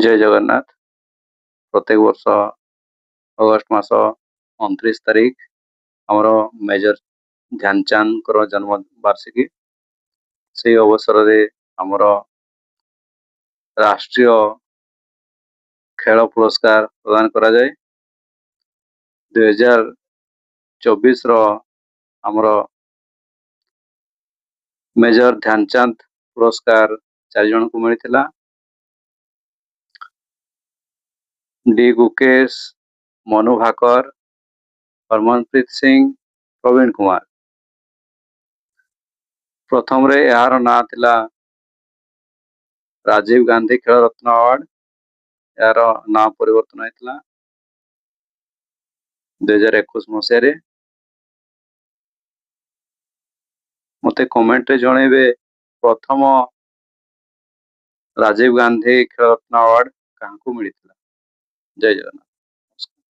जय जगन्नाथ। प्रत्येक वर्ष अगस्ट मास 29 तारीख आमर मेजर ध्यानचंद जन्म वार्षिकी से अवसर रे आमर राष्ट्रीय खेल पुरस्कार प्रदान करा जाए। 2024 आमर मेजर ध्यानचंद पुरस्कार 4 जन को मिलता। डी गुकेश, मनु भाकर, हरमनप्रीत सिंह, प्रवीण कुमार। प्रथम रे यार ना थिला राजीव गांधी खेल रत्न अवार्ड। यार ना परिवर्तन होता 2021 मसीह। मते कमेंट रे जणेबे प्रथम राजीव गांधी खेल रत्न अवार्ड कहाँ को मिलता। जय जगन्नाथ।